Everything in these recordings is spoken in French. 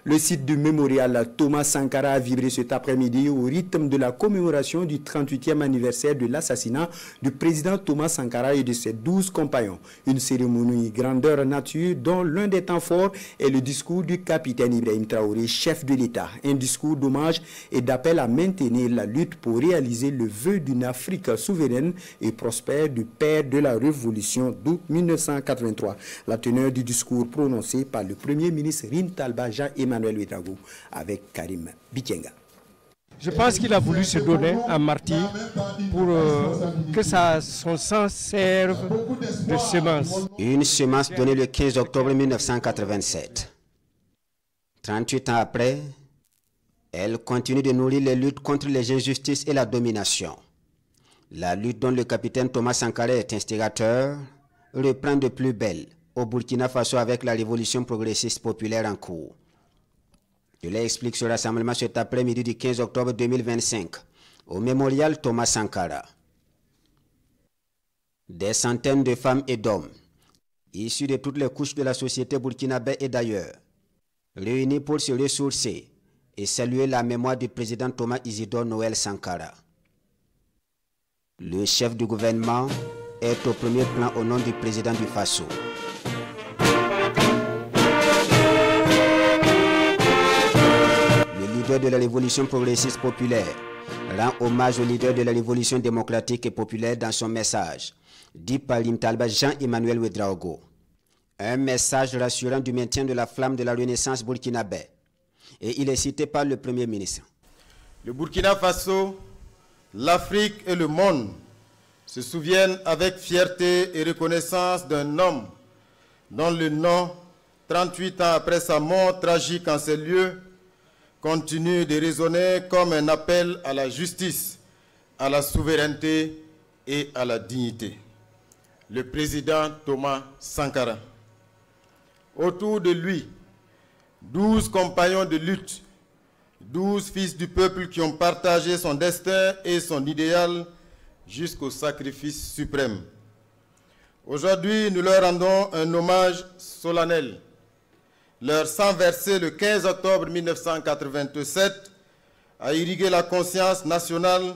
Le site du mémorial Thomas Sankara a vibré cet après-midi au rythme de la commémoration du 38e anniversaire de l'assassinat du président Thomas Sankara et de ses 12 compagnons. Une cérémonie grandeur nature dont l'un des temps forts est le discours du capitaine Ibrahim Traoré, chef de l'État. Un discours d'hommage et d'appel à maintenir la lutte pour réaliser le vœu d'une Afrique souveraine et prospère du père de la Révolution d'août 1983. La teneur du discours prononcé par le Premier ministre Rim Talba Jean-Emmanuel Ouedraogo avec Karim Bikenga. Je pense qu'il a voulu se donner un martyr pour que son sang serve de semence. Une semence donnée le 15 octobre 1987. 38 ans après, elle continue de nourrir les luttes contre les injustices et la domination. La lutte dont le capitaine Thomas Sankara est instigateur reprend de plus belle au Burkina Faso avec la révolution progressiste populaire en cours. Cela explique ce rassemblement cet après-midi du 15 octobre 2025 au mémorial Thomas Sankara. Des centaines de femmes et d'hommes, issus de toutes les couches de la société burkinabé et d'ailleurs, réunis pour se ressourcer et saluer la mémoire du président Thomas Isidore Noël Sankara. Le chef du gouvernement est au premier plan au nom du président du Faso. Le leader de la révolution progressiste populaire rend hommage au leader de la révolution démocratique et populaire dans son message, dit par Rim Talba Jean-Emmanuel Ouedraogo. Un message rassurant du maintien de la flamme de la renaissance burkinabé. Et il est cité par le Premier ministre. Le Burkina Faso, l'Afrique et le monde se souviennent avec fierté et reconnaissance d'un homme dont le nom, 38 ans après sa mort tragique en ces lieux, continue de résonner comme un appel à la justice, à la souveraineté et à la dignité. Le président Thomas Sankara. Autour de lui, 12 compagnons de lutte, 12 fils du peuple qui ont partagé son destin et son idéal jusqu'au sacrifice suprême. Aujourd'hui, nous leur rendons un hommage solennel. Leur sang versé le 15 octobre 1987 a irrigué la conscience nationale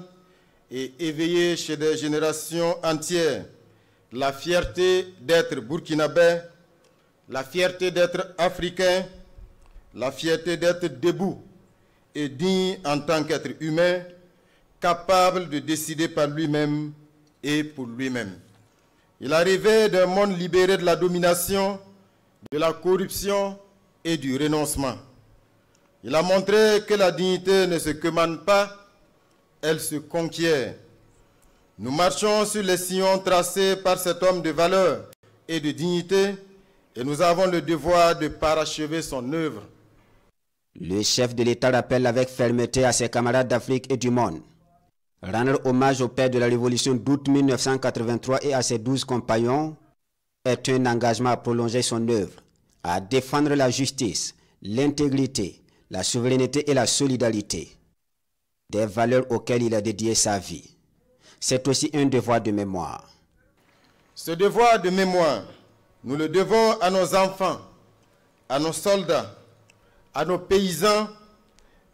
et éveillé chez des générations entières la fierté d'être burkinabé, la fierté d'être africain, la fierté d'être debout et digne en tant qu'être humain, capable de décider par lui-même et pour lui-même. Il a rêvé d'un monde libéré de la domination, de la corruption et du renoncement. Il a montré que la dignité ne se commande pas, elle se conquiert. Nous marchons sur les sillons tracés par cet homme de valeur et de dignité et nous avons le devoir de parachever son œuvre. Le chef de l'État rappelle avec fermeté à ses camarades d'Afrique et du monde. Rendre hommage au père de la Révolution d'août 1983 et à ses 12 compagnons est un engagement à prolonger son œuvre, à défendre la justice, l'intégrité, la souveraineté et la solidarité, des valeurs auxquelles il a dédié sa vie. C'est aussi un devoir de mémoire. Ce devoir de mémoire, nous le devons à nos enfants, à nos soldats, à nos paysans,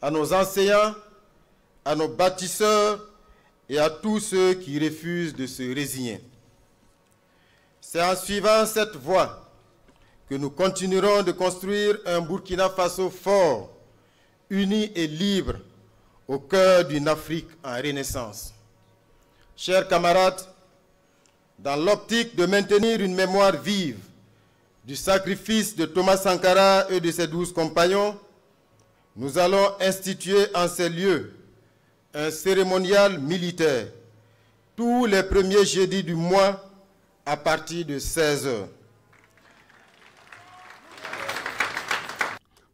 à nos enseignants, à nos bâtisseurs et à tous ceux qui refusent de se résigner. C'est en suivant cette voie que nous continuerons de construire un Burkina Faso fort, uni et libre, au cœur d'une Afrique en renaissance. Chers camarades, dans l'optique de maintenir une mémoire vive du sacrifice de Thomas Sankara et de ses 12 compagnons, nous allons instituer en ces lieux un cérémonial militaire tous les premiers jeudis du mois à partir de 16 h.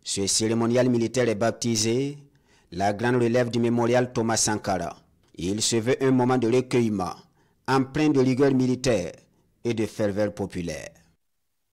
Ce cérémonial militaire est baptisé la grande relève du mémorial Thomas Sankara. Il se veut un moment de recueillement, empreint de rigueur militaire et de ferveur populaire.